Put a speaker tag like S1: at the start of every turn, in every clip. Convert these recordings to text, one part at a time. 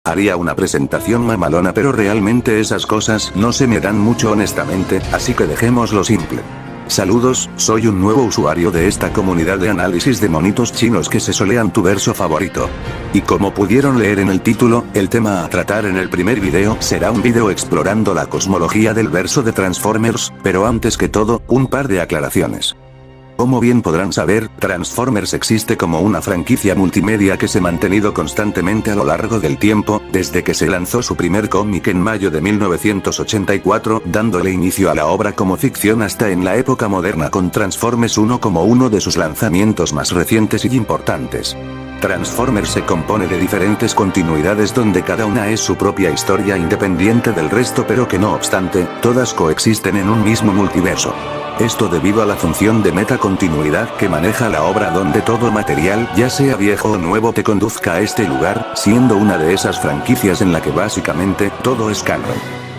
S1: Haría una presentación mamalona, pero realmente esas cosas no se me dan mucho honestamente, así que dejémoslo simple. Saludos, soy un nuevo usuario de esta comunidad de análisis de monitos chinos que se solean tu verso favorito. Y como pudieron leer en el título, el tema a tratar en el primer video será un video explorando la cosmología del verso de Transformers, pero antes que todo, un par de aclaraciones. Como bien podrán saber, Transformers existe como una franquicia multimedia que se ha mantenido constantemente a lo largo del tiempo, desde que se lanzó su primer cómic en mayo de 1984, dándole inicio a la obra como ficción hasta en la época moderna con Transformers 1 como uno de sus lanzamientos más recientes y importantes. Transformers se compone de diferentes continuidades donde cada una es su propia historia independiente del resto, pero que no obstante, todas coexisten en un mismo multiverso. Esto debido a la función de metacontinuidad que maneja la obra, donde todo material, ya sea viejo o nuevo, te conduzca a este lugar, siendo una de esas franquicias en la que básicamente todo es canon.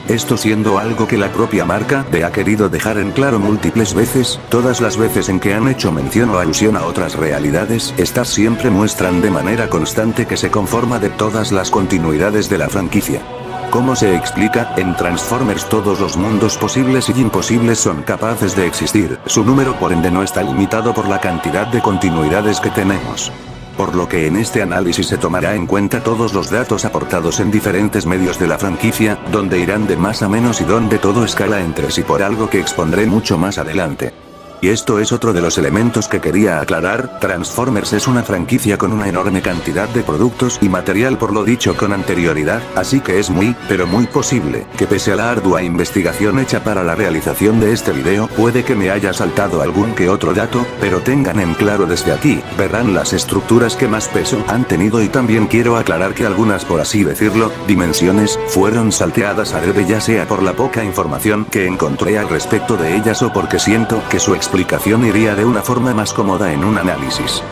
S1: Esto siendo algo que la propia marca ha querido dejar en claro múltiples veces, todas las veces en que han hecho mención o alusión a otras realidades, estas siempre muestran de manera constante que se conforma de todas las continuidades de la franquicia. ¿Cómo se explica? En Transformers todos los mundos posibles y imposibles son capaces de existir, su número por ende no está limitado por la cantidad de continuidades que tenemos. Por lo que en este análisis se tomará en cuenta todos los datos aportados en diferentes medios de la franquicia, donde irán de más a menos y donde todo escala entre sí, por algo que expondré mucho más adelante. Y esto es otro de los elementos que quería aclarar. Transformers es una franquicia con una enorme cantidad de productos y material por lo dicho con anterioridad, así que es muy, pero muy posible, que pese a la ardua investigación hecha para la realización de este video, puede que me haya saltado algún que otro dato, pero tengan en claro desde aquí, verán las estructuras que más peso han tenido, y también quiero aclarar que algunas, por así decirlo, dimensiones, fueron salteadas a breve, ya sea por la poca información que encontré al respecto de ellas o porque siento que su explicación iría de una forma más cómoda en un análisis.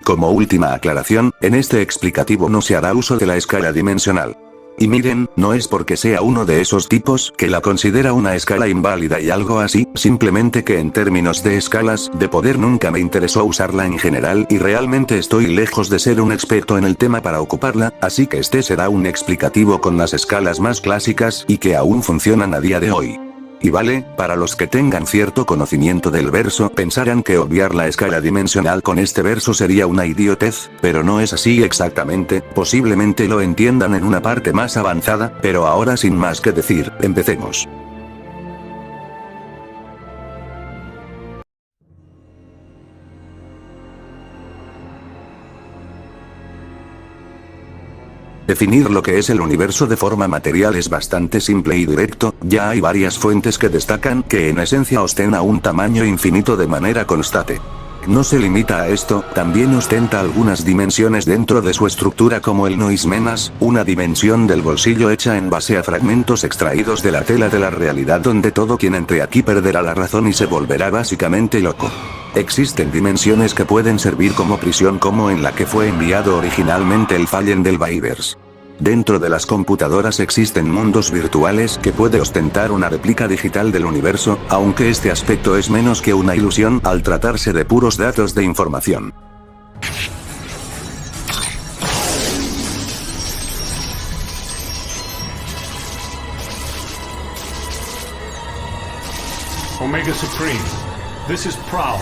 S1: Como última aclaración, en este explicativo no se hará uso de la escala dimensional. Y miren, no es porque sea uno de esos tipos que la considera una escala inválida y algo así, simplemente que en términos de escalas de poder nunca me interesó usarla en general y realmente estoy lejos de ser un experto en el tema para ocuparla, así que este será un explicativo con las escalas más clásicas y que aún funcionan a día de hoy. Y vale, para los que tengan cierto conocimiento del verso pensarán que obviar la escala dimensional con este verso sería una idiotez, pero no es así exactamente, posiblemente lo entiendan en una parte más avanzada, pero ahora sin más que decir, empecemos. Definir lo que es el universo de forma material es bastante simple y directo, ya hay varias fuentes que destacan que en esencia ostenta un tamaño infinito de manera constante. No se limita a esto, también ostenta algunas dimensiones dentro de su estructura, como el noise menas, una dimensión del bolsillo hecha en base a fragmentos extraídos de la tela de la realidad, donde todo quien entre aquí perderá la razón y se volverá básicamente loco. Existen dimensiones que pueden servir como prisión, como en la que fue enviado originalmente el Fallen del Byverse. Dentro de las computadoras existen mundos virtuales que puede ostentar una réplica digital del universo, aunque este aspecto es menos que una ilusión al tratarse de puros datos de información.
S2: Omega Supreme, this is Prowl.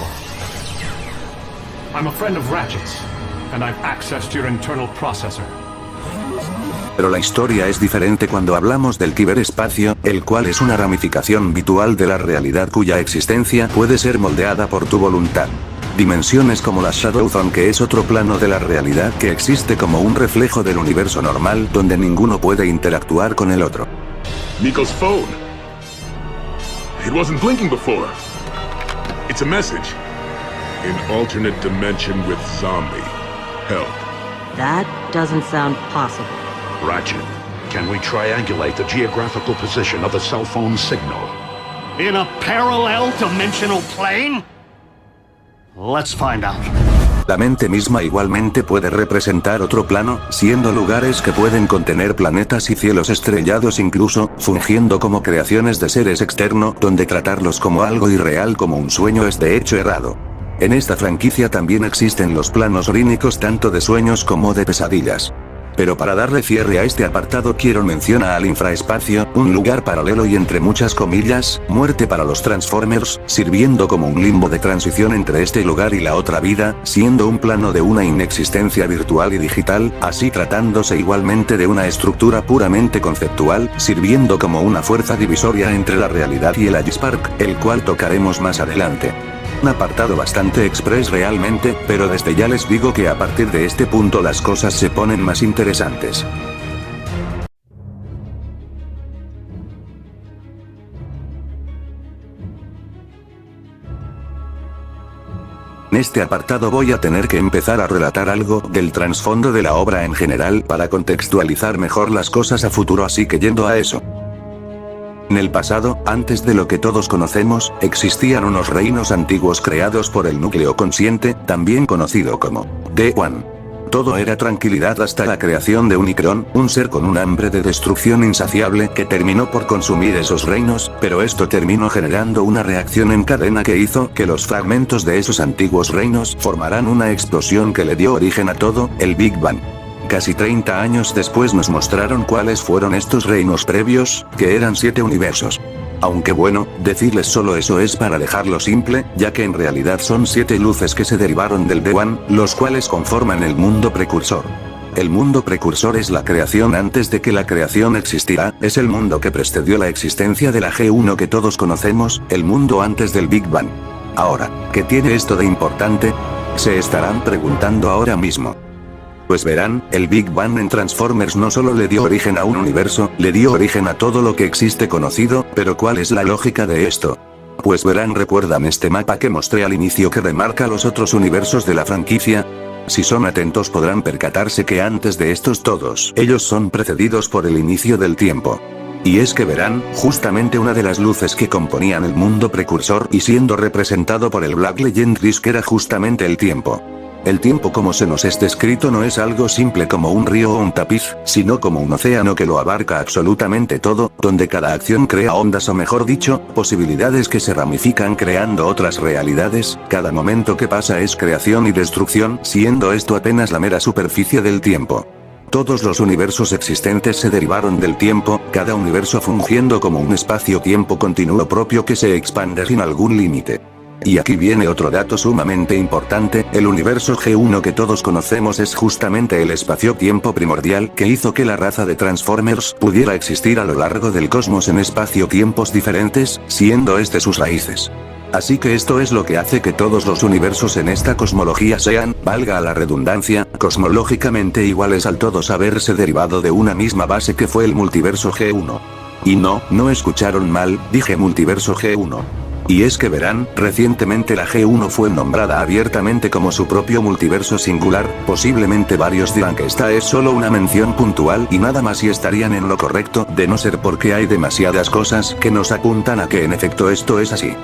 S2: I'm a friend of Ratchet's, and I've accessed your internal processor.
S1: Pero la historia es diferente cuando hablamos del ciberespacio, el cual es una ramificación virtual de la realidad cuya existencia puede ser moldeada por tu voluntad. Dimensiones como la Shadow Zone, que es otro plano de la realidad que existe como un reflejo del universo normal, donde ninguno puede interactuar con el otro.
S3: Nico's phone. It wasn't blinking before. It's a message. An alternate dimension with zombie. Help.
S4: That doesn't sound possible.
S5: Ratchet, can we triangulate the geographical position of the cell phone signal?
S2: In a parallel dimensional plane? Let's find out.
S1: La mente misma igualmente puede representar otro plano, siendo lugares que pueden contener planetas y cielos estrellados, incluso, fungiendo como creaciones de seres externos, donde tratarlos como algo irreal, como un sueño, es de hecho errado. En esta franquicia también existen los planos onínicos, tanto de sueños como de pesadillas. Pero para darle cierre a este apartado quiero mencionar al infraespacio, un lugar paralelo y entre muchas comillas, muerte para los Transformers, sirviendo como un limbo de transición entre este lugar y la otra vida, siendo un plano de una inexistencia virtual y digital, así tratándose igualmente de una estructura puramente conceptual, sirviendo como una fuerza divisoria entre la realidad y el Agispark, el cual tocaremos más adelante. Un apartado bastante express realmente, pero desde ya les digo que a partir de este punto las cosas se ponen más interesantes. En este apartado voy a tener que empezar a relatar algo del trasfondo de la obra en general para contextualizar mejor las cosas a futuro, así que yendo a eso. En el pasado, antes de lo que todos conocemos, existían unos reinos antiguos creados por el núcleo consciente, también conocido como The One. Todo era tranquilidad hasta la creación de Unicron, un ser con un hambre de destrucción insaciable que terminó por consumir esos reinos, pero esto terminó generando una reacción en cadena que hizo que los fragmentos de esos antiguos reinos formaran una explosión que le dio origen a todo, el Big Bang. Casi 30 años después nos mostraron cuáles fueron estos reinos previos, que eran 7 universos. Aunque bueno, decirles solo eso es para dejarlo simple, ya que en realidad son 7 luces que se derivaron del The One, los cuales conforman el mundo precursor. El mundo precursor es la creación antes de que la creación existiera, es el mundo que precedió la existencia de la G1 que todos conocemos, el mundo antes del Big Bang. Ahora, ¿qué tiene esto de importante? Se estarán preguntando ahora mismo. Pues verán, el Big Bang en Transformers no solo le dio origen a un universo, le dio origen a todo lo que existe conocido, pero ¿cuál es la lógica de esto? Pues verán, ¿recuerdan este mapa que mostré al inicio que remarca los otros universos de la franquicia? Si son atentos podrán percatarse que antes de estos todos, ellos son precedidos por el inicio del tiempo. Y es que verán, justamente una de las luces que componían el mundo precursor y siendo representado por el Black Legend Disk era justamente el tiempo. El tiempo como se nos es descrito no es algo simple como un río o un tapiz, sino como un océano que lo abarca absolutamente todo, donde cada acción crea ondas o mejor dicho, posibilidades que se ramifican creando otras realidades, cada momento que pasa es creación y destrucción, siendo esto apenas la mera superficie del tiempo. Todos los universos existentes se derivaron del tiempo, cada universo fungiendo como un espacio-tiempo continuo propio que se expande sin algún límite. Y aquí viene otro dato sumamente importante, el universo G1 que todos conocemos es justamente el espacio-tiempo primordial que hizo que la raza de Transformers pudiera existir a lo largo del cosmos en espacio-tiempos diferentes, siendo este sus raíces. Así que esto es lo que hace que todos los universos en esta cosmología sean, valga la redundancia, cosmológicamente iguales al todos haberse derivado de una misma base que fue el multiverso G1. Y no escucharon mal, dije multiverso G1. Y es que verán, recientemente la G1 fue nombrada abiertamente como su propio multiverso singular, posiblemente varios dirán que esta es solo una mención puntual y nada más y estarían en lo correcto, de no ser porque hay demasiadas cosas que nos apuntan a que en efecto esto es así.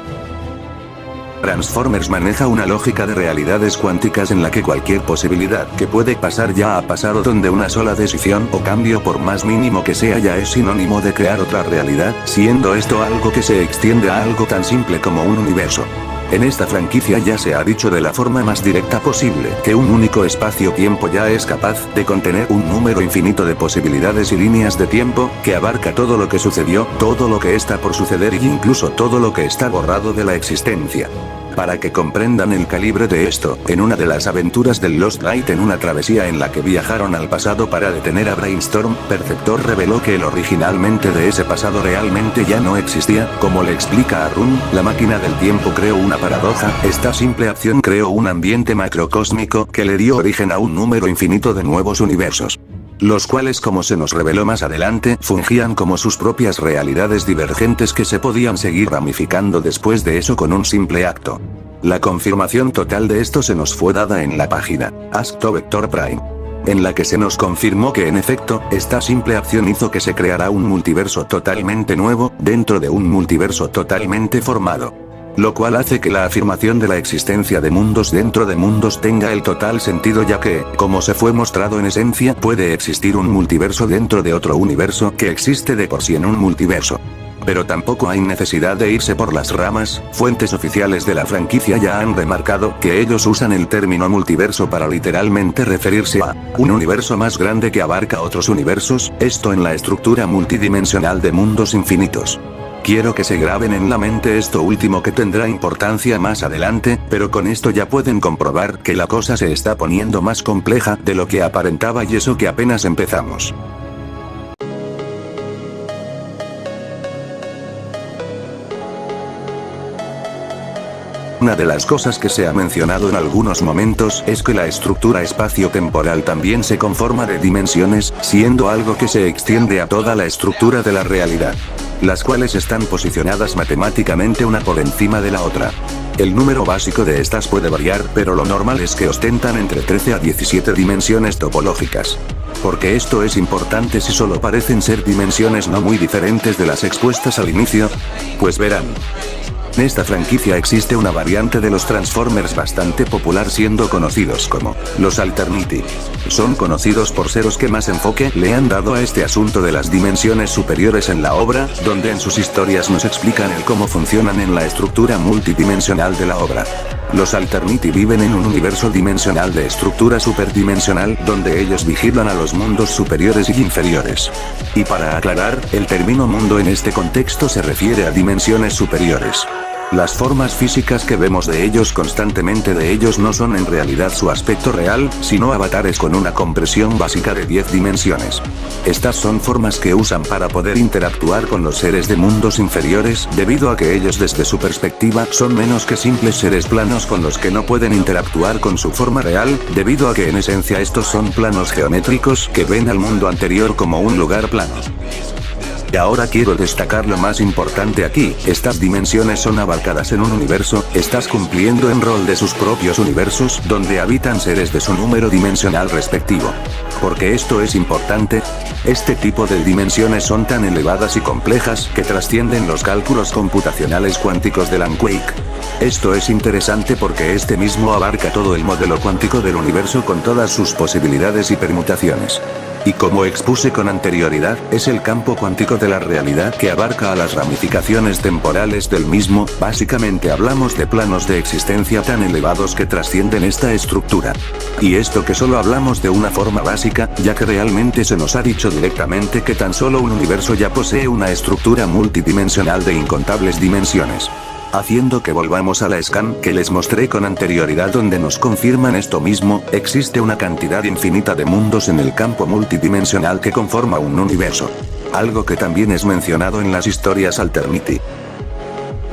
S1: Transformers maneja una lógica de realidades cuánticas en la que cualquier posibilidad que puede pasar ya ha pasado, donde una sola decisión o cambio por más mínimo que sea ya es sinónimo de crear otra realidad, siendo esto algo que se extiende a algo tan simple como un universo. En esta franquicia ya se ha dicho de la forma más directa posible que un único espacio-tiempo ya es capaz de contener un número infinito de posibilidades y líneas de tiempo, que abarca todo lo que sucedió, todo lo que está por suceder y incluso todo lo que está borrado de la existencia. Para que comprendan el calibre de esto, en una de las aventuras del Lost Light en una travesía en la que viajaron al pasado para detener a Brainstorm, Perceptor reveló que el originalmente de ese pasado realmente ya no existía, como le explica a Run, la máquina del tiempo creó una paradoja, esta simple acción creó un ambiente macrocósmico que le dio origen a un número infinito de nuevos universos. Los cuales, como se nos reveló más adelante, fungían como sus propias realidades divergentes que se podían seguir ramificando después de eso con un simple acto. La confirmación total de esto se nos fue dada en la página Ask to Vector Prime, en la que se nos confirmó que en efecto, esta simple acción hizo que se creara un multiverso totalmente nuevo, dentro de un multiverso totalmente formado. Lo cual hace que la afirmación de la existencia de mundos dentro de mundos tenga el total sentido, ya que, como se fue mostrado en esencia, puede existir un multiverso dentro de otro universo que existe de por sí en un multiverso. Pero tampoco hay necesidad de irse por las ramas, fuentes oficiales de la franquicia ya han remarcado que ellos usan el término multiverso para literalmente referirse a un universo más grande que abarca otros universos, esto en la estructura multidimensional de mundos infinitos. Quiero que se graben en la mente esto último que tendrá importancia más adelante, pero con esto ya pueden comprobar que la cosa se está poniendo más compleja de lo que aparentaba y eso que apenas empezamos. Una de las cosas que se ha mencionado en algunos momentos es que la estructura espacio-temporal también se conforma de dimensiones, siendo algo que se extiende a toda la estructura de la realidad, las cuales están posicionadas matemáticamente una por encima de la otra. El número básico de estas puede variar, pero lo normal es que ostentan entre 13 a 17 dimensiones topológicas. Porque esto es importante si solo parecen ser dimensiones no muy diferentes de las expuestas al inicio. Pues verán. En esta franquicia existe una variante de los Transformers bastante popular siendo conocidos como los Alternity. Son conocidos por ser los que más enfoque le han dado a este asunto de las dimensiones superiores en la obra, donde en sus historias nos explican el cómo funcionan en la estructura multidimensional de la obra. Los Alternity viven en un universo dimensional de estructura superdimensional donde ellos vigilan a los mundos superiores y inferiores. Y para aclarar, el término mundo en este contexto se refiere a dimensiones superiores. Las formas físicas que vemos de ellos constantemente de ellos no son en realidad su aspecto real, sino avatares con una compresión básica de 10 dimensiones. Estas son formas que usan para poder interactuar con los seres de mundos inferiores, debido a que ellos desde su perspectiva son menos que simples seres planos con los que no pueden interactuar con su forma real, debido a que en esencia estos son planos geométricos que ven al mundo anterior como un lugar plano. Y ahora quiero destacar lo más importante aquí, estas dimensiones son abarcadas en un universo, estás cumpliendo en rol de sus propios universos, donde habitan seres de su número dimensional respectivo. Porque esto es importante, este tipo de dimensiones son tan elevadas y complejas que trascienden los cálculos computacionales cuánticos de Alan Wake. Esto es interesante porque este mismo abarca todo el modelo cuántico del universo con todas sus posibilidades y permutaciones. Y como expuse con anterioridad, es el campo cuántico de la realidad que abarca a las ramificaciones temporales del mismo, básicamente hablamos de planos de existencia tan elevados que trascienden esta estructura. Y esto que solo hablamos de una forma básica, ya que realmente se nos ha dicho directamente que tan solo un universo ya posee una estructura multidimensional de incontables dimensiones. Haciendo que volvamos a la scan que les mostré con anterioridad donde nos confirman esto mismo, existe una cantidad infinita de mundos en el campo multidimensional que conforma un universo. Algo que también es mencionado en las historias Alternity.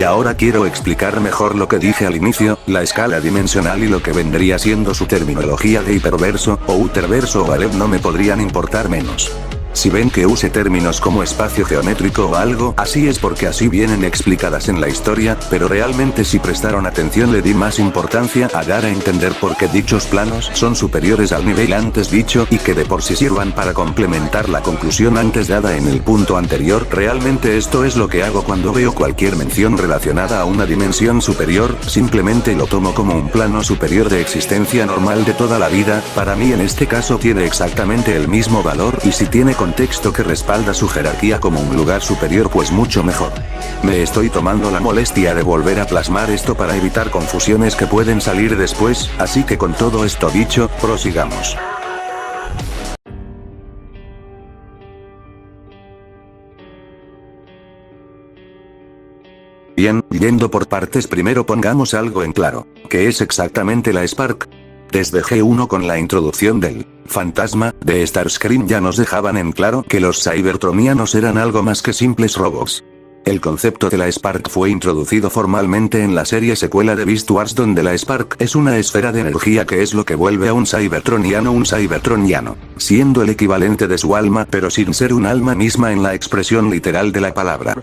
S1: Y ahora quiero explicar mejor lo que dije al inicio, la escala dimensional y lo que vendría siendo su terminología de hiperverso, o uterverso o alep no me podrían importar menos. Si ven que use términos como espacio geométrico o algo así es porque así vienen explicadas en la historia, pero realmente si prestaron atención le di más importancia a dar a entender por qué dichos planos son superiores al nivel antes dicho y que de por sí sirvan para complementar la conclusión antes dada en el punto anterior. Realmente esto es lo que hago cuando veo cualquier mención relacionada a una dimensión superior, simplemente lo tomo como un plano superior de existencia normal de toda la vida, para mí en este caso tiene exactamente el mismo valor y si tiene contexto que respalda su jerarquía como un lugar superior pues mucho mejor. Me estoy tomando la molestia de volver a plasmar esto para evitar confusiones que pueden salir después, así que con todo esto dicho, prosigamos. Bien, yendo por partes primero pongamos algo en claro, ¿qué es exactamente la Spark? Desde G1 con la introducción del fantasma de Starscream ya nos dejaban en claro que los Cybertronianos eran algo más que simples robots. El concepto de la Spark fue introducido formalmente en la serie secuela de Beast Wars donde la Spark es una esfera de energía que es lo que vuelve a un Cybertroniano, siendo el equivalente de su alma pero sin ser un alma misma en la expresión literal de la palabra.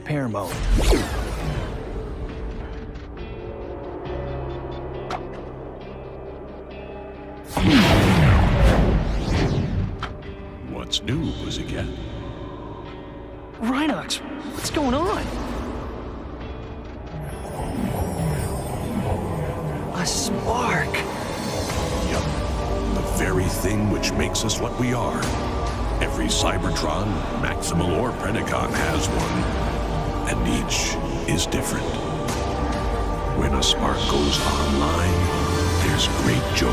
S5: What's new, Pussycat?
S6: Rhinox, what's going on? A spark.
S5: Yup. The very thing which makes us what we are. Every Cybertron, Maximal or Predacon has one.
S7: and each is different. When a spark goes online, there's great joy.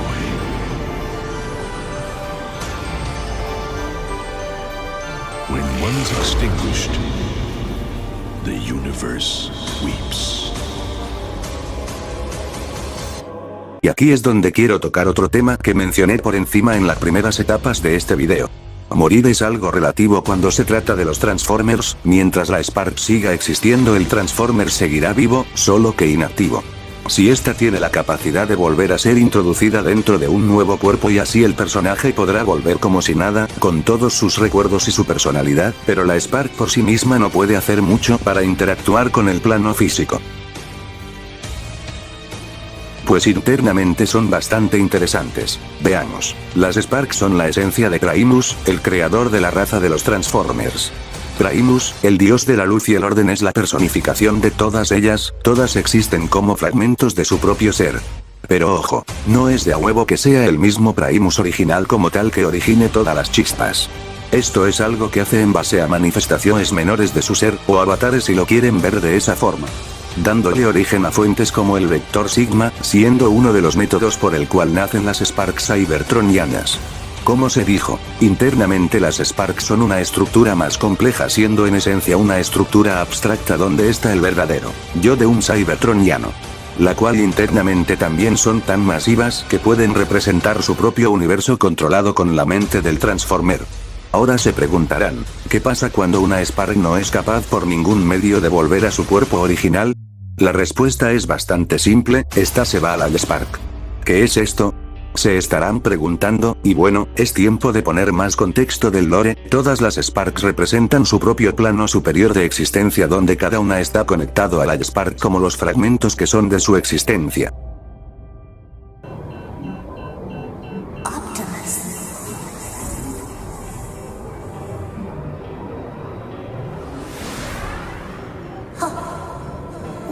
S7: When one's extinguished, the universe weeps.
S1: Y aquí es donde quiero tocar otro tema que mencioné por encima en las primeras etapas de este video. Morir es algo relativo cuando se trata de los Transformers. Mientras la Spark siga existiendo, el Transformer seguirá vivo, solo que inactivo. Si esta tiene la capacidad de volver a ser introducida dentro de un nuevo cuerpo, y así el personaje podrá volver como si nada, con todos sus recuerdos y su personalidad, pero la Spark por sí misma no puede hacer mucho para interactuar con el plano físico. Pues internamente son bastante interesantes. Veamos. Las Sparks son la esencia de Primus, el creador de la raza de los Transformers. Primus, el dios de la luz y el orden, es la personificación de todas ellas. Todas existen como fragmentos de su propio ser. Pero ojo, no es de a huevo que sea el mismo Primus original como tal que origine todas las chispas. Esto es algo que hace en base a manifestaciones menores de su ser, o avatares si lo quieren ver de esa forma, dándole origen a fuentes como el Vector Sigma, siendo uno de los métodos por el cual nacen las Sparks cybertronianas. Como se dijo, internamente las Sparks son una estructura más compleja, siendo en esencia una estructura abstracta donde está el verdadero yo de un cybertroniano, la cual internamente también son tan masivas que pueden representar su propio universo controlado con la mente del Transformer. Ahora se preguntarán, ¿qué pasa cuando una Spark no es capaz por ningún medio de volver a su cuerpo original? La respuesta es bastante simple: esta se va a la Spark. ¿Qué es esto? Se estarán preguntando, y bueno, es tiempo de poner más contexto del lore. Todas las Sparks representan su propio plano superior de existencia, donde cada una está conectado a la Spark como los fragmentos que son de su existencia.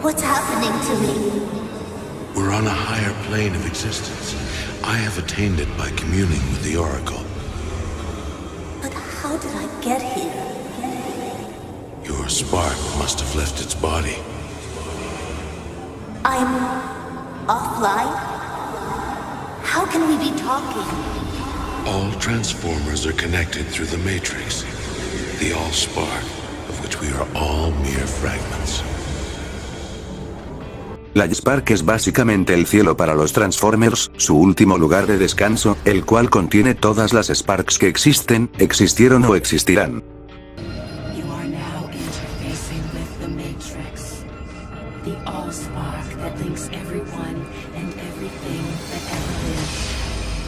S8: What's happening to me?
S7: We're on a higher plane of existence. I have attained it by communing with the Oracle.
S8: But how did I get here?
S7: Your spark must have left its body.
S8: I'm offline? How can we be talking?
S7: All Transformers are connected through the Matrix, the All-Spark, of which we are all mere fragments.
S1: La Spark es básicamente el cielo para los Transformers, su último lugar de descanso, el cual contiene todas las Sparks que existen, existieron o existirán.
S9: You are now interfacing with the Matrix, the All-Spark that links everyone and everything that ever lived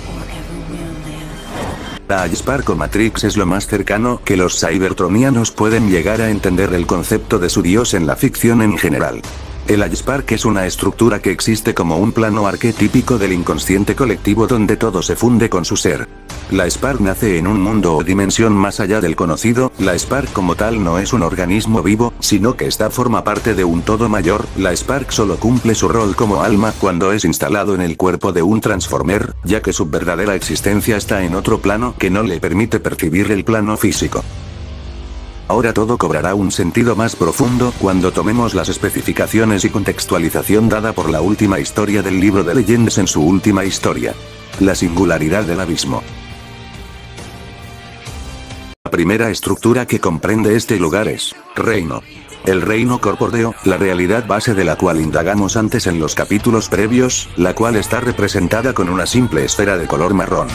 S9: or ever will live.
S1: La Spark o Matrix es lo más cercano que los cybertronianos pueden llegar a entender el concepto de su dios en la ficción en general. El Spark es una estructura que existe como un plano arquetípico del inconsciente colectivo donde todo se funde con su ser. La Spark nace en un mundo o dimensión más allá del conocido. La Spark como tal no es un organismo vivo, sino que forma parte de un todo mayor. La Spark solo cumple su rol como alma cuando es instalado en el cuerpo de un Transformer, ya que su verdadera existencia está en otro plano que no le permite percibir el plano físico. Ahora todo cobrará un sentido más profundo cuando tomemos las especificaciones y contextualización dada por la última historia del libro de leyendas en su última historia. La singularidad del abismo. La primera estructura que comprende este lugar es Reino. El reino corpóreo, la realidad base de la cual indagamos antes en los capítulos previos, la cual está representada con una simple esfera de color marrón.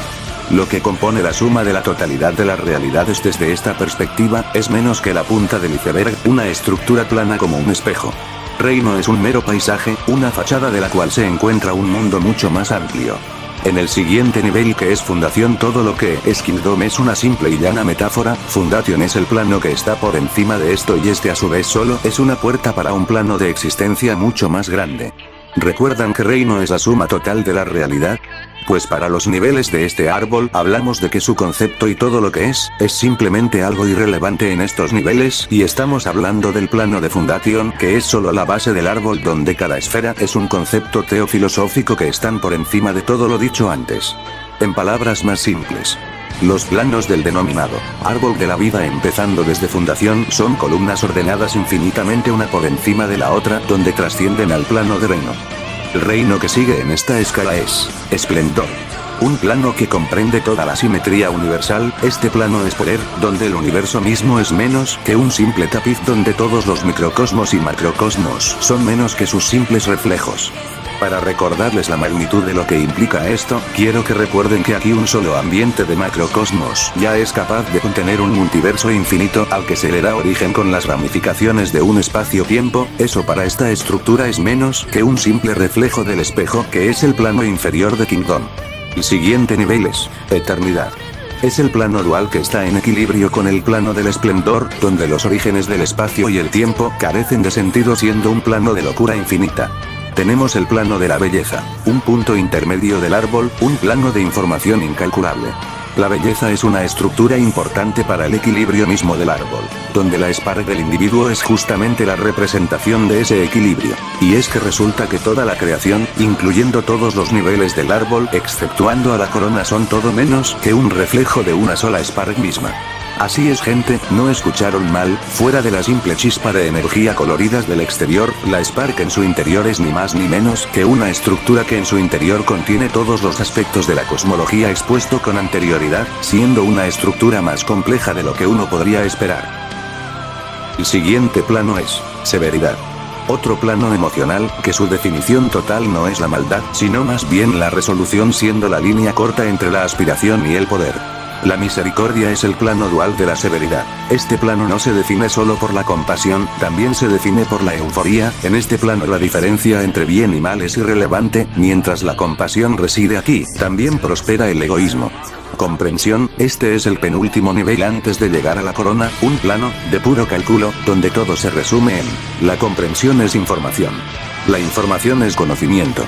S1: Lo que compone la suma de la totalidad de las realidades desde esta perspectiva, es menos que la punta del iceberg, una estructura plana como un espejo. Reino es un mero paisaje, una fachada de la cual se encuentra un mundo mucho más amplio. En el siguiente nivel, que es Fundación, todo lo que es Kingdom es una simple y llana metáfora. Fundación es el plano que está por encima de esto, y este a su vez solo es una puerta para un plano de existencia mucho más grande. ¿Recuerdan que Reino es la suma total de la realidad? Pues para los niveles de este árbol hablamos de que su concepto y todo lo que es simplemente algo irrelevante en estos niveles, y estamos hablando del plano de Fundación, que es solo la base del árbol donde cada esfera es un concepto teofilosófico que están por encima de todo lo dicho antes. En palabras más simples, Los planos del denominado árbol de la vida empezando desde fundación son columnas ordenadas infinitamente una por encima de la otra donde trascienden al plano de reino. El reino que sigue en esta escala es esplendor. Un plano que comprende toda la simetría universal, este plano es poder, donde el universo mismo es menos que un simple tapiz donde todos los microcosmos y macrocosmos son menos que sus simples reflejos. Para recordarles la magnitud de lo que implica esto, quiero que recuerden que aquí un solo ambiente de macrocosmos ya es capaz de contener un multiverso infinito al que se le da origen con las ramificaciones de un espacio-tiempo, eso para esta estructura es menos que un simple reflejo del espejo que es el plano inferior de Kingdom. El siguiente nivel es eternidad. Es el plano dual que está en equilibrio con el plano del esplendor, donde los orígenes del espacio y el tiempo carecen de sentido siendo un plano de locura infinita. Tenemos el plano de la belleza, un punto intermedio del árbol, un plano de información incalculable. La belleza es una estructura importante para el equilibrio mismo del árbol, donde la Spark del individuo es justamente la representación de ese equilibrio. Y es que resulta que toda la creación, incluyendo todos los niveles del árbol, exceptuando a la corona, son todo menos que un reflejo de una sola Spark misma. Así es, gente, no escucharon mal, fuera de la simple chispa de energía coloridas del exterior, la Spark en su interior es ni más ni menos que una estructura que en su interior contiene todos los aspectos de la cosmología expuesto con anterioridad, siendo una estructura más compleja de lo que uno podría esperar. El siguiente plano es severidad. Otro plano emocional, que su definición total no es la maldad, sino más bien la resolución siendo la línea corta entre la aspiración y el poder. La misericordia es el plano dual de la severidad. Este plano no se define solo por la compasión, también se define por la euforía. En este plano la diferencia entre bien y mal es irrelevante, mientras la compasión reside aquí, también prospera el egoísmo. Comprensión, este es el penúltimo nivel antes de llegar a la corona, un plano, de puro cálculo, donde todo se resume en, la comprensión es información. La información es conocimiento.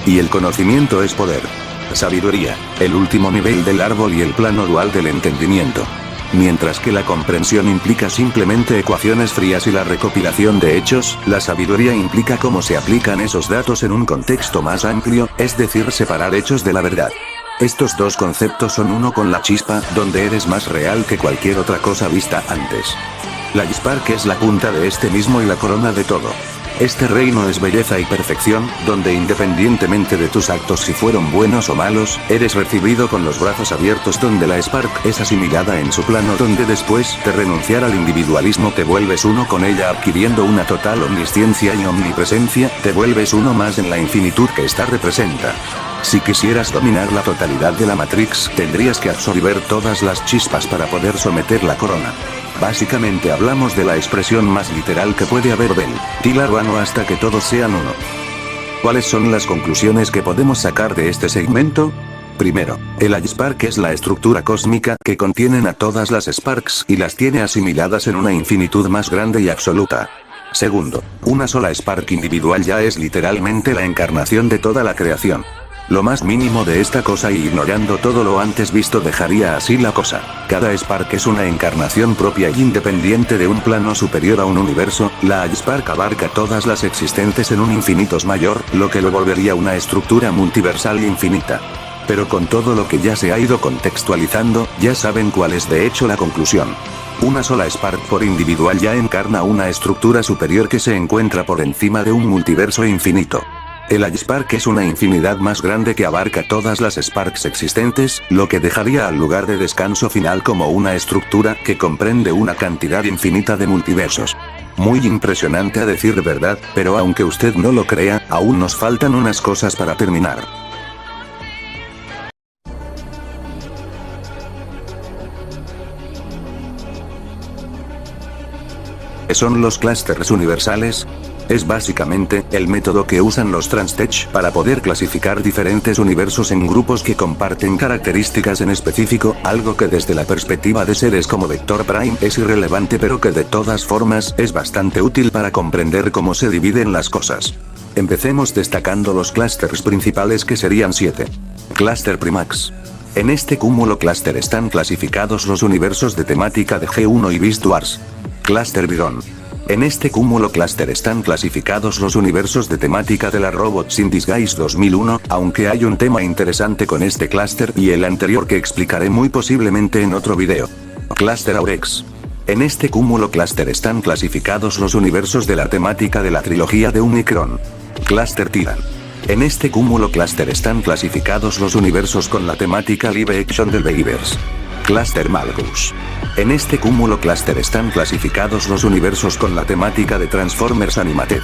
S1: Y el conocimiento es poder. Sabiduría, el último nivel del árbol y el plano dual del entendimiento. Mientras que la comprensión implica simplemente ecuaciones frías y la recopilación de hechos, la sabiduría implica cómo se aplican esos datos en un contexto más amplio, es decir, separar hechos de la verdad. Estos dos conceptos son uno con la chispa, donde eres más real que cualquier otra cosa vista antes. La Spark es la punta de este mismo y la corona de todo. Este reino es belleza y perfección, donde independientemente de tus actos si fueron buenos o malos, eres recibido con los brazos abiertos donde la Spark es asimilada en su plano donde después de renunciar al individualismo te vuelves uno con ella adquiriendo una total omnisciencia y omnipresencia, te vuelves uno más en la infinitud que esta representa. Si quisieras dominar la totalidad de la Matrix, tendrías que absorber todas las chispas para poder someter la corona. Básicamente hablamos de la expresión más literal que puede haber del Tilaruano hasta que todos sean uno. ¿Cuáles son las conclusiones que podemos sacar de este segmento? Primero, el Spark es la estructura cósmica que contienen a todas las Sparks y las tiene asimiladas en una infinitud más grande y absoluta. Segundo, una sola Spark individual ya es literalmente la encarnación de toda la creación. Lo más mínimo de esta cosa y ignorando todo lo antes visto dejaría así la cosa. Cada Spark es una encarnación propia y independiente de un plano superior a un universo, la Spark abarca todas las existentes en un infinitos mayor, lo que lo volvería una estructura multiversal infinita. Pero con todo lo que ya se ha ido contextualizando, ya saben cuál es de hecho la conclusión. Una sola Spark por individual ya encarna una estructura superior que se encuentra por encima de un multiverso infinito. El Spark es una infinidad más grande que abarca todas las Sparks existentes, lo que dejaría al lugar de descanso final como una estructura que comprende una cantidad infinita de multiversos. Muy impresionante a decir de verdad, pero aunque usted no lo crea, aún nos faltan unas cosas para terminar. ¿Qué son los clústeres universales? Es básicamente el método que usan los Transtech para poder clasificar diferentes universos en grupos que comparten características en específico, algo que desde la perspectiva de seres como Vector Prime es irrelevante pero que de todas formas es bastante útil para comprender cómo se dividen las cosas. Empecemos destacando los clústeres principales que serían 7. Clúster Primax. En este cúmulo clúster están clasificados los universos de temática de G1 y Beast Wars. Clúster Byron. En este cúmulo clúster están clasificados los universos de temática de la Robots in Disguise 2001, aunque hay un tema interesante con este clúster y el anterior que explicaré muy posiblemente en otro video. Clúster Aurex. En este cúmulo clúster están clasificados los universos de la temática de la trilogía de Unicron. Clúster Titan. En este cúmulo clúster están clasificados los universos con la temática live action del Beavers. Clúster Malgus. En este cúmulo clúster están clasificados los universos con la temática de Transformers Animated.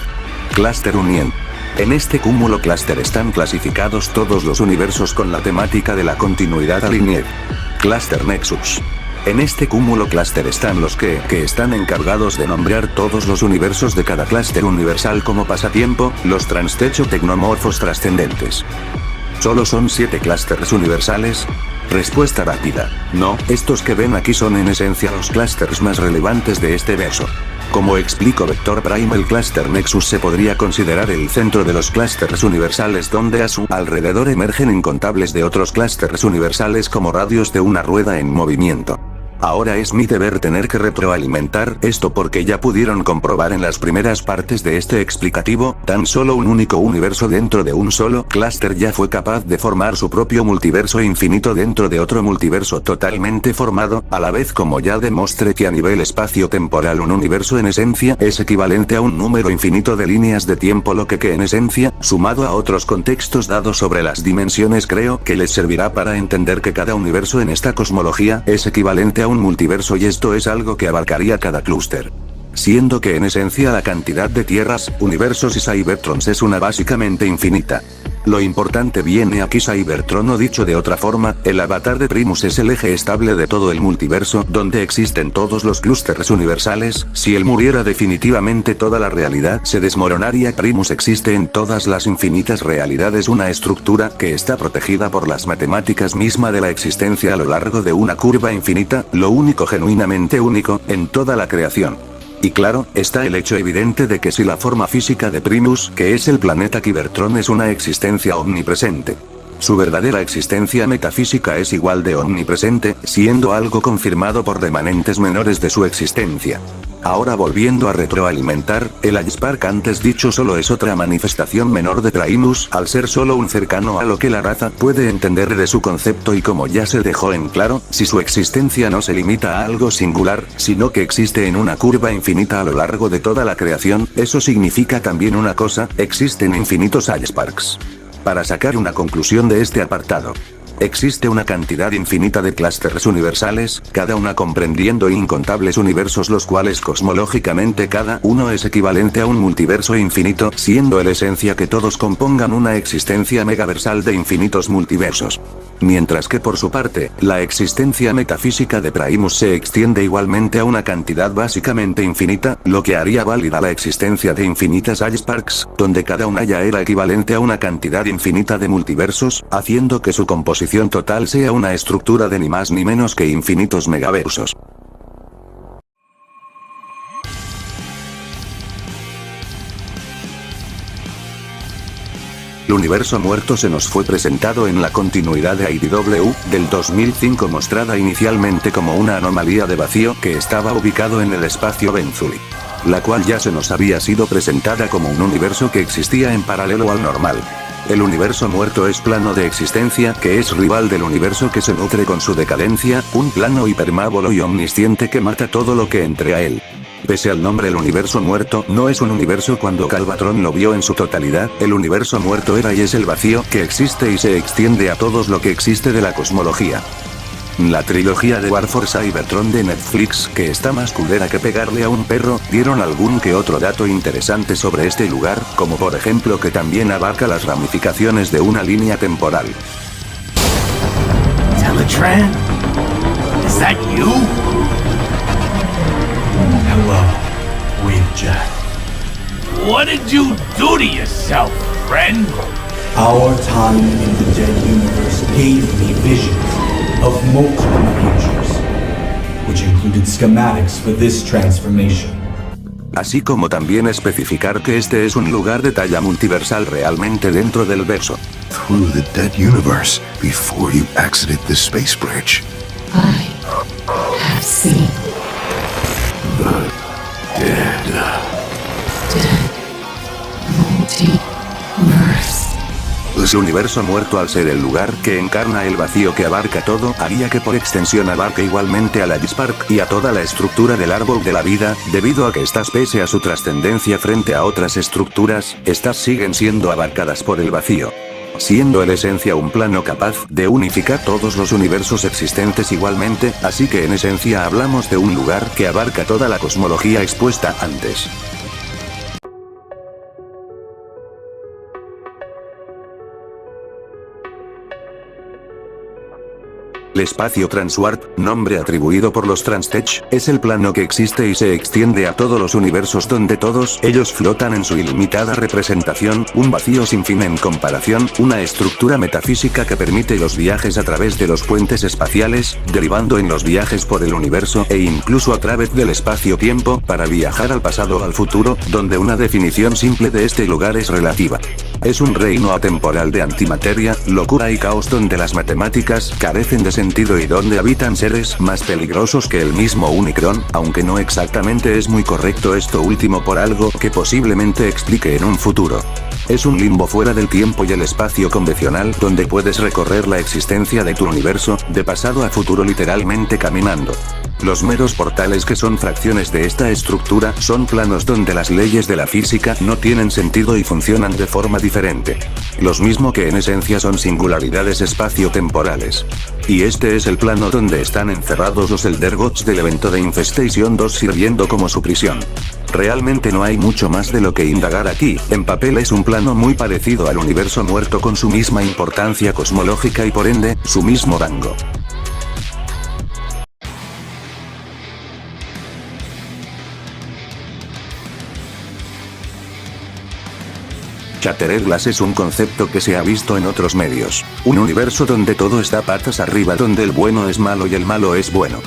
S1: Clúster Union. En este cúmulo clúster están clasificados todos los universos con la temática de la continuidad Aligned. Clúster Nexus. En este cúmulo clúster están los que están encargados de nombrar todos los universos de cada clúster universal como pasatiempo, los Transtecho Tecnomorfos Trascendentes. ¿Solo son 7 clústeres universales? Respuesta rápida. No, estos que ven aquí son en esencia los clústeres más relevantes de este verso. Como explico Vector Prime, el clúster Nexus se podría considerar el centro de los clústeres universales donde a su alrededor emergen incontables de otros clústeres universales como radios de una rueda en movimiento. Ahora es mi deber tener que retroalimentar esto porque ya pudieron comprobar en las primeras partes de este explicativo, tan solo un único universo dentro de un solo clúster ya fue capaz de formar su propio multiverso infinito dentro de otro multiverso totalmente formado, a la vez como ya demostré que a nivel espacio-temporal un universo en esencia es equivalente a un número infinito de líneas de tiempo, lo que en esencia, sumado a otros contextos dados sobre las dimensiones, creo que les servirá para entender que cada universo en esta cosmología es equivalente a un multiverso y esto es algo que abarcaría cada clúster. Siendo que en esencia la cantidad de tierras, universos y Cybertrons es una básicamente infinita. Lo importante viene aquí Cybertron, o dicho de otra forma, el avatar de Primus es el eje estable de todo el multiverso donde existen todos los clústeres universales. Si él muriera definitivamente toda la realidad se desmoronaría. Primus existe en todas las infinitas realidades, una estructura que está protegida por las matemáticas misma de la existencia a lo largo de una curva infinita, lo único genuinamente único en toda la creación. Y claro, está el hecho evidente de que si la forma física de Primus, que es el planeta Cybertron, es una existencia omnipresente, su verdadera existencia metafísica es igual de omnipresente, siendo algo confirmado por remanentes menores de su existencia. Ahora volviendo a retroalimentar, el Allspark antes dicho solo es otra manifestación menor de Primus, al ser solo un cercano a lo que la raza puede entender de su concepto, y como ya se dejó en claro, si su existencia no se limita a algo singular, sino que existe en una curva infinita a lo largo de toda la creación, eso significa también una cosa: existen infinitos Allsparks. Para sacar una conclusión de este apartado, existe una cantidad infinita de clústeres universales, cada una comprendiendo incontables universos, los cuales cosmológicamente cada uno es equivalente a un multiverso infinito, siendo el esencia que todos compongan una existencia megaversal de infinitos multiversos. Mientras que por su parte, la existencia metafísica de Primus se extiende igualmente a una cantidad básicamente infinita, lo que haría válida la existencia de infinitas Allsparks, donde cada una ya era equivalente a una cantidad infinita de multiversos, haciendo que su composición total sea una estructura de ni más ni menos que infinitos megaversos. El universo muerto se nos fue presentado en la continuidad de IDW, del 2005, mostrada inicialmente como una anomalía de vacío que estaba ubicado en el espacio Benzuli, la cual ya se nos había sido presentada como un universo que existía en paralelo al normal. El universo muerto es plano de existencia que es rival del universo que se nutre con su decadencia, un plano hipermábolo y omnisciente que mata todo lo que entre a él. Pese al nombre, el universo muerto no es un universo cuando Galvatron lo vio en su totalidad. El universo muerto era y es el vacío que existe y se extiende a todo lo que existe de la cosmología. La trilogía de War for Cybertron de Netflix, que está más culera que pegarle a un perro, dieron algún que otro dato interesante sobre este lugar, como por ejemplo que también abarca las ramificaciones de una línea temporal.
S10: Teletran? Is that you? Hello, Windjack. What did you do to yourself, friend?
S11: Our time in the dead universe gave me visions of multiple futures, which included schematics for this transformation.
S1: Así como también especificar que este es un lugar de talla multiversal realmente dentro del verso.
S7: Through the dead universe, before you exited the space bridge.
S9: I have seen
S7: The dead.
S9: Multiverse.
S1: El universo muerto, al ser el lugar que encarna el vacío que abarca todo, haría que por extensión abarque igualmente a la Spark y a toda la estructura del árbol de la vida, debido a que estas, pese a su trascendencia frente a otras estructuras, estas siguen siendo abarcadas por el vacío, siendo en esencia un plano capaz de unificar todos los universos existentes igualmente, así que en esencia hablamos de un lugar que abarca toda la cosmología expuesta antes. El espacio Transwarp, nombre atribuido por los Transtech, es el plano que existe y se extiende a todos los universos donde todos ellos flotan en su ilimitada representación, un vacío sin fin en comparación, una estructura metafísica que permite los viajes a través de los puentes espaciales, derivando en los viajes por el universo e incluso a través del espacio-tiempo, para viajar al pasado o al futuro, donde una definición simple de este lugar es relativa. Es un reino atemporal de antimateria, locura y caos donde las matemáticas carecen de sentido y donde habitan seres más peligrosos que el mismo Unicron, aunque no exactamente es muy correcto esto último por algo que posiblemente explique en un futuro. Es un limbo fuera del tiempo y el espacio convencional donde puedes recorrer la existencia de tu universo, de pasado a futuro literalmente caminando. Los meros portales que son fracciones de esta estructura son planos donde las leyes de la física no tienen sentido y funcionan de forma diferente. Los mismo que en esencia son singularidades espacio-temporales. Y este es el plano donde están encerrados los Elder Gods del evento de Infestation 2 sirviendo como su prisión. Realmente no hay mucho más de lo que indagar aquí, en papel es un plano muy parecido al universo muerto con su misma importancia cosmológica y por ende, su mismo rango. Shattered Glass es un concepto que se ha visto en otros medios. Un universo donde todo está patas arriba, donde el bueno es malo y el malo es bueno.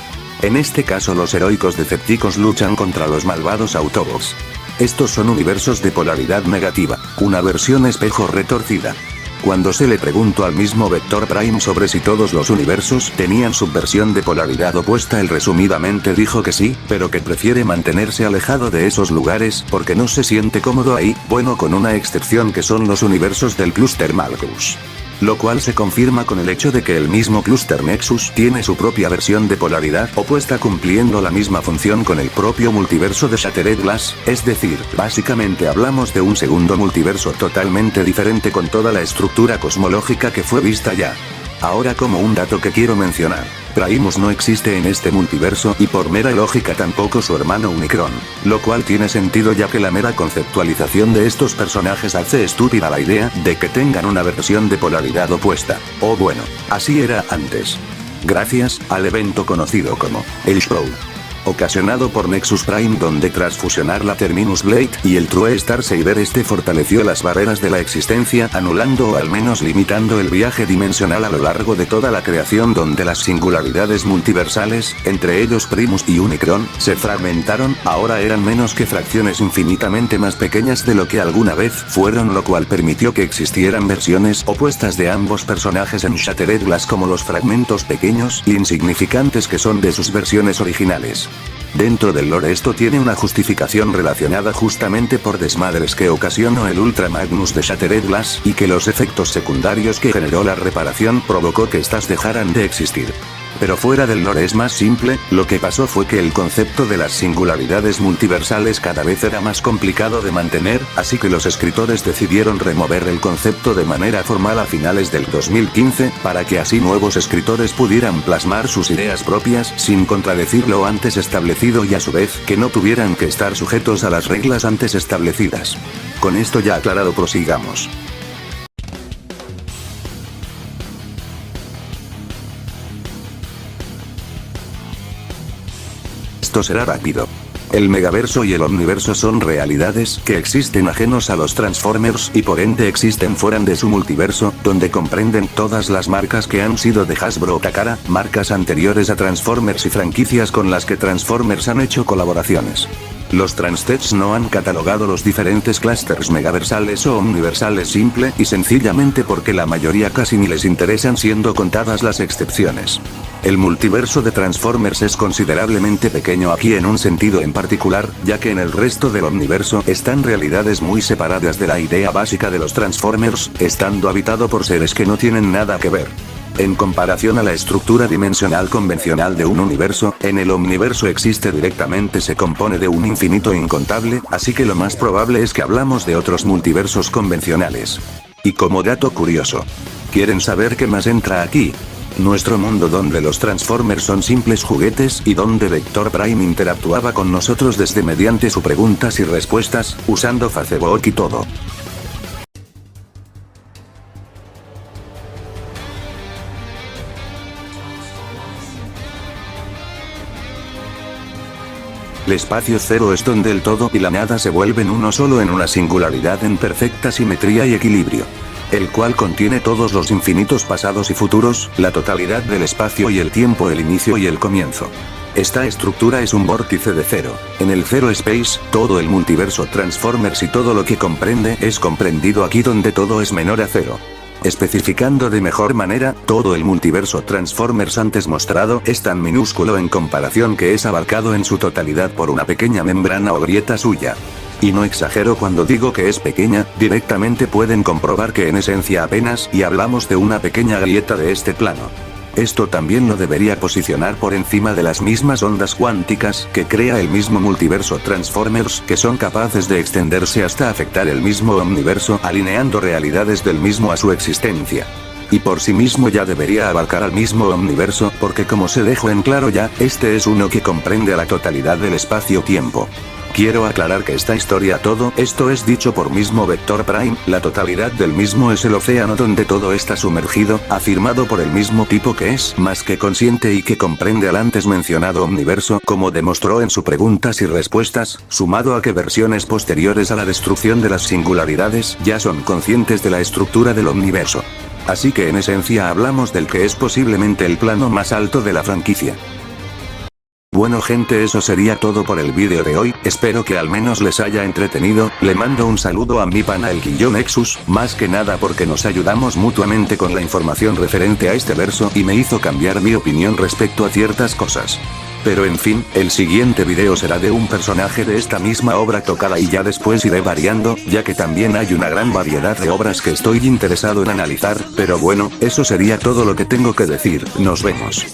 S1: En este caso los heroicos Decepticons luchan contra los malvados Autobots. Estos son universos de polaridad negativa, una versión espejo retorcida. Cuando se le preguntó al mismo Vector Prime sobre si todos los universos tenían subversión de polaridad opuesta, él resumidamente dijo que sí, pero que prefiere mantenerse alejado de esos lugares porque no se siente cómodo ahí, bueno, con una excepción que son los universos del Cluster Malgus. Lo cual se confirma con el hecho de que el mismo Cluster Nexus tiene su propia versión de polaridad opuesta cumpliendo la misma función con el propio multiverso de Shattered Glass, es decir, básicamente hablamos de un segundo multiverso totalmente diferente con toda la estructura cosmológica que fue vista ya. Ahora, como un dato que quiero mencionar, Primus no existe en este multiverso y por mera lógica tampoco su hermano Unicron, lo cual tiene sentido ya que la mera conceptualización de estos personajes hace estúpida la idea de que tengan una versión de polaridad opuesta. O bueno, así era antes. Gracias al evento conocido como el Show, ocasionado por Nexus Prime, donde tras fusionar la Terminus Blade y el True Star Saber este fortaleció las barreras de la existencia, anulando o al menos limitando el viaje dimensional a lo largo de toda la creación, donde las singularidades multiversales, entre ellos Primus y Unicron, se fragmentaron, ahora eran menos que fracciones infinitamente más pequeñas de lo que alguna vez fueron, lo cual permitió que existieran versiones opuestas de ambos personajes en Shattered Glass como los fragmentos pequeños y insignificantes que son de sus versiones originales. Dentro del lore esto tiene una justificación relacionada justamente por desmadres que ocasionó el Ultra Magnus de Shattered Glass y que los efectos secundarios que generó la reparación provocó que estas dejaran de existir. Pero fuera del lore es más simple, lo que pasó fue que el concepto de las singularidades multiversales cada vez era más complicado de mantener, así que los escritores decidieron remover el concepto de manera formal a finales del 2015, para que así nuevos escritores pudieran plasmar sus ideas propias sin contradecir lo antes establecido y a su vez que no tuvieran que estar sujetos a las reglas antes establecidas. Con esto ya aclarado, prosigamos. Esto será rápido. El megaverso y el omniverso son realidades que existen ajenos a los Transformers y por ende existen fuera de su multiverso, donde comprenden todas las marcas que han sido de Hasbro o Takara, marcas anteriores a Transformers y franquicias con las que Transformers han hecho colaboraciones. Los Transtech no han catalogado los diferentes clusters megaversales o omniversales simple y sencillamente porque la mayoría casi ni les interesan, siendo contadas las excepciones. El multiverso de Transformers es considerablemente pequeño aquí en un sentido en particular, ya que en el resto del omniverso están realidades muy separadas de la idea básica de los Transformers, estando habitado por seres que no tienen nada que ver. En comparación a la estructura dimensional convencional de un universo, en el omniverso existe directamente se compone de un infinito incontable, así que lo más probable es que hablamos de otros multiversos convencionales. Y como dato curioso, ¿quieren saber qué más entra aquí? Nuestro mundo donde los Transformers son simples juguetes y donde Vector Prime interactuaba con nosotros desde mediante sus preguntas y respuestas, usando Facebook y todo. El espacio cero es donde el todo y la nada se vuelven uno solo en una singularidad en perfecta simetría y equilibrio, el cual contiene todos los infinitos pasados y futuros, la totalidad del espacio y el tiempo, el inicio y el comienzo. Esta estructura es un vórtice de cero. En el Zero Space, todo el multiverso Transformers y todo lo que comprende es comprendido aquí donde todo es menor a cero. Especificando de mejor manera, todo el multiverso Transformers antes mostrado es tan minúsculo en comparación que es abarcado en su totalidad por una pequeña membrana o grieta suya. Y no exagero cuando digo que es pequeña, directamente pueden comprobar que en esencia apenas y hablamos de una pequeña grieta de este plano. Esto también lo debería posicionar por encima de las mismas ondas cuánticas que crea el mismo multiverso Transformers, que son capaces de extenderse hasta afectar el mismo omniverso, alineando realidades del mismo a su existencia. Y por sí mismo ya debería abarcar al mismo omniverso, porque como se dejó en claro ya, este es uno que comprende a la totalidad del espacio-tiempo. Quiero aclarar que esta historia todo esto es dicho por mismo Vector Prime, la totalidad del mismo es el océano donde todo está sumergido, afirmado por el mismo tipo que es más que consciente y que comprende al antes mencionado omniverso, como demostró en sus preguntas y respuestas, sumado a que versiones posteriores a la destrucción de las singularidades ya son conscientes de la estructura del omniverso. Así que en esencia hablamos del que es posiblemente el plano más alto de la franquicia. Bueno gente, eso sería todo por el vídeo de hoy, espero que al menos les haya entretenido, le mando un saludo a mi pana el Nexus, más que nada porque nos ayudamos mutuamente con la información referente a este verso y me hizo cambiar mi opinión respecto a ciertas cosas. Pero en fin, el siguiente video será de un personaje de esta misma obra tocada y ya después iré variando, ya que también hay una gran variedad de obras que estoy interesado en analizar, pero bueno, eso sería todo lo que tengo que decir, nos vemos.